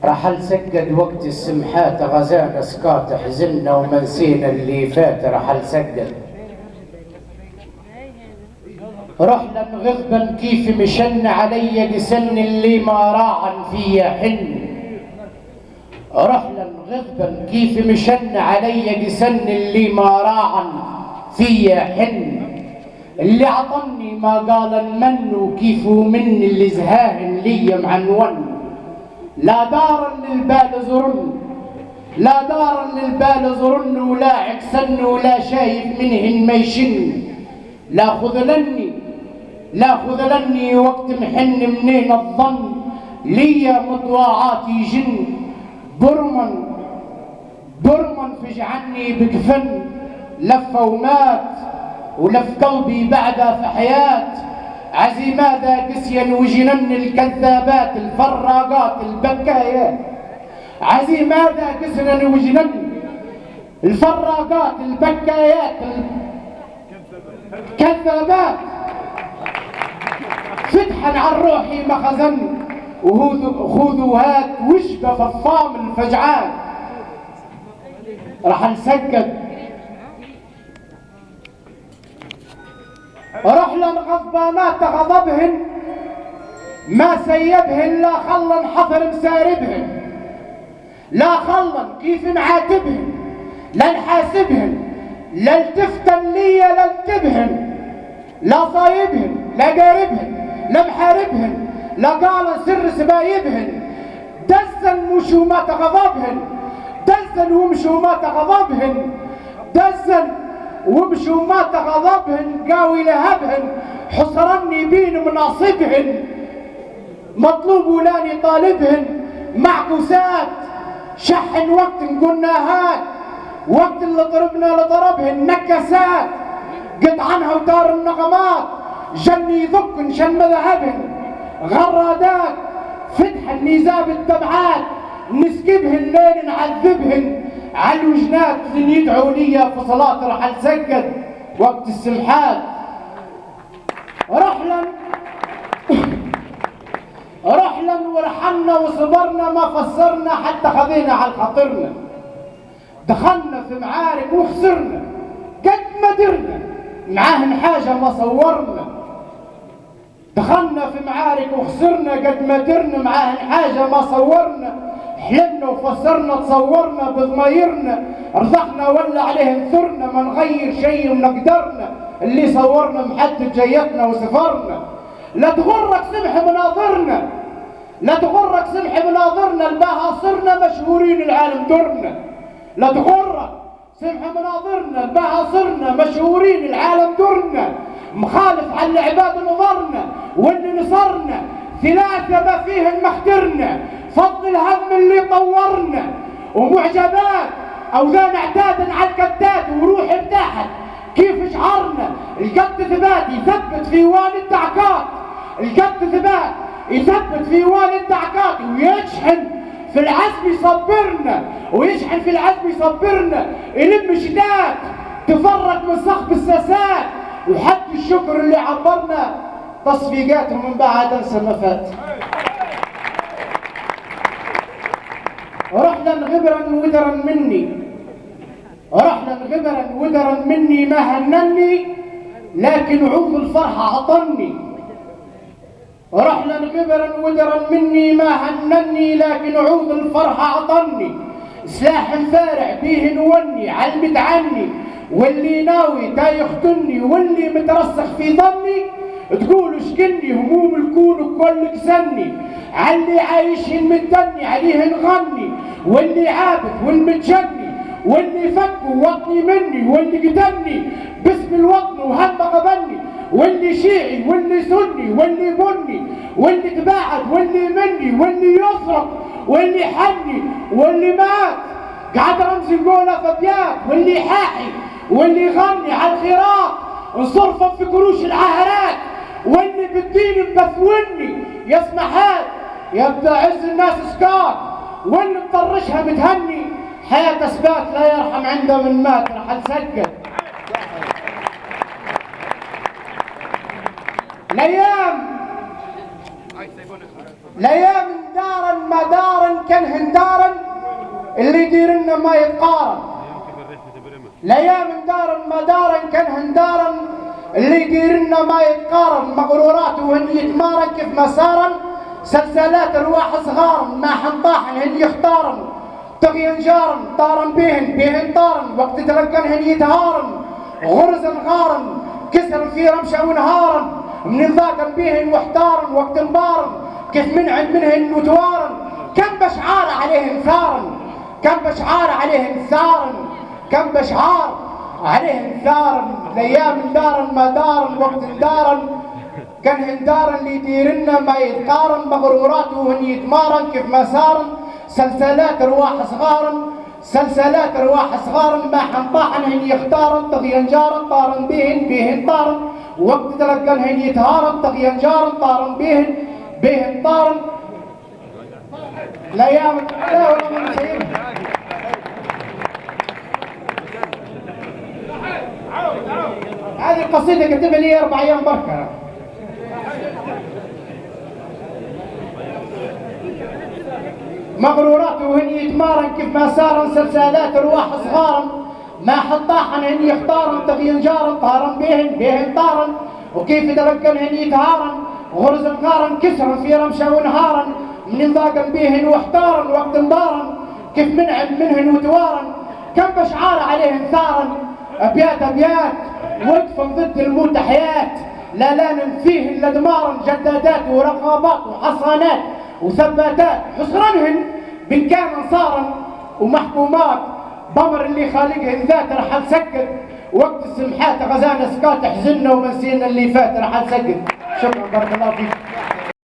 رحل سجد وقت السمحات غزانا سكات حزنا وما نسينا اللي فات. رحل سجد رحلا غضبا كيف مشن علي لسن اللي ما راعا فيا حن. رحلا غضبا كيف مشن علي لسن اللي ما راعا فيا حن. اللي عطني ما قال المن وكيف من اللي زهاهن لي معنون. لا دارا للبال زرن لا دارا للبال زرن ولا عكسن ولا شايف منهن ما يشن. لا خذلني وقت محن منين الظن ليا مطواعاتي جن. برمن فجعني بكفن لف ومات ولف قلبي بعدها في حياة. عزي ماذا قسيا وجنن الكذابات الفراقات البكايات. عزي ماذا قسيا وجنن الفراقات البكايات الكذابات. فتحا عن روحي مخزن وخذوهات وشبه فصام الفجعان. راح نسجد رحلا غضبانات غضبهن ما سيبهن. لا خلا حفر مساربهن لا خلا كيف معاتبهن لا نحاسبهن لا التفتن لي لا التبهن. لا صايبهن لا قاربهن لا محاربهن لا قال سر سبايبهن. دزن ومشومات غضبهن دزن ومشومات غضبهن دزن ومشومات غضبهن قاوي لهبهن. حصرني بين مناصبهن مطلوب ولاني طالبهن. معكوسات شحن وقت قلناهات وقت اللي ضربنا لضربهن. نكسات قطعنها وتار النغمات جن يذكن شن مذهبهن. غرادات فتح النزاب الدمعات نسكبهن لين نعذبهن. على الوجنات اللي يدعوا لي في صلاة راح نسجد وقت السمحات. رحلا ورحلنا وصبرنا ما فسرنا حتى خذينا على خاطرنا. دخلنا في معارك وخسرنا قد ما درنا معاهن حاجة ما صورنا. دخلنا في معارك وخسرنا قد ما درنا معاهن حاجة ما صورنا. حلمنا وفسرنا تصورنا بضمايرنا. رزقنا ولا عليه ثرنا ما نغير شيء من قدرنا. اللي صورنا محدد جيتنا وسفرنا. لا تغرك سمح مناظرنا لا تغرك سمح مناظرنا. الباها صرنا مشهورين العالم درنا. لا تغرك سمح مناظرنا الباها صرنا مشهورين العالم درنا. مخالف على العباد نظرنا واللي نصرنا ثلاثة ما فيهن مخترنا. فضل الهم اللي طورنا ومعجبات أوزان اعتادا على الكتات وروح ارتاحت كيف شعرنا. القد ثبات يثبت في وان الدعكات. القد ثبات يثبت في وان الدعكات ويشحن في العزم يصبرنا ويشحن في العزم يصبرنا. يلم شتات تفرق من صخب الساسات وحد الشكر اللي عبرنا تصفيقاتهم من بعد انسى ما فات. رحلا غبرا ودرا مني رحلا غبرا ودرا مني ما هنني لكن عوض الفرحة عطني. رحلا غبرا ودرا مني ما هنني لكن عوض الفرحة عطني. سلاح فارع بيه نوني علمت عني واللي ناوي تا يختني واللي مترسخ في ظني تقولوا شكني هموم الكون كل كسني. علي عايشهن متدني عليه نغني واللي عابد والمتجني واللي فكوا وطني مني واللي قتلني باسم الوطن وهم غبني. واللي شيعي واللي سني واللي بني واللي تباعد واللي مني واللي يصرف واللي حني واللي مات قعد رمزي نقوله فبيات. واللي حاحي واللي يغني على الخيرات انصرفه في كروش العاهرات. واللي بالدين مبثوني يا سمحات يبدا عز الناس سكات. واللي مطرشها متهني حياة اثبات لا يرحم عنده من مات. راح نسجد ليام دارا مدارا كالهندارا اللي يديرنا ما يتقارن. ليام دارا مدارا كالهندارا اللي يديرنا ما يتقارن. مغرورات وهن يتمارن كيف مسارا سلسلات ارواح صغار ما حنطاحن هن يختارن. طغيا جارن طارن بهن طارن وقت تلقن هن يتهارن. غرز غارن كسر في رمشة ونهارا من ذاك بيهن واحتارن وقت مبارن كيف منهن وتوارن. كم بشعار عليهن ثارن كم بشعار عليهن ثارن كم بشعار عليهن ثارن. الايام دارن ما دارن وقت دارن كان هندارن اللي يديرنا ما يتقارن. مغرورات وهن يتمارن كيف مسارن سلسلات ارواح صغارن سلسلات ارواح صغارن ما حنطاحن هن يختارن. طغيا جارن طارن بهن طارن وقت تلقن هن يتهارن. طغيا جارن طارن بهن طارن. الايام لا والله ما نسيبها. هذه القصيده كتبها لي 4 ايام بركه. مغرورات وهن يتمارن كيف ما سارن سلسلات ارواح صغارن ما حطاحن هن يختارن. طغيا جارن طارن بهن طارن وكيف تلقن هن يتهارن. غرز غارن كسرا في رمشة ونهارا من ضاقن بيهن واحتارن وقت مبارن كيف منهن وتوارن. كم بشعار عليهن ثارن. ابيات وقفا ضد الموت حياة لا لان فيهن لدمارا جدادات ورقابات وحصانات وثباتات. حصرانهن بالكان صارا ومحكومات ضمر اللي خالقهن ذات رح نسكت. وقت السمحات غزانا سكات حزنا ومنسينا اللي فات رح نسكت. شكرا بارك الله فيك.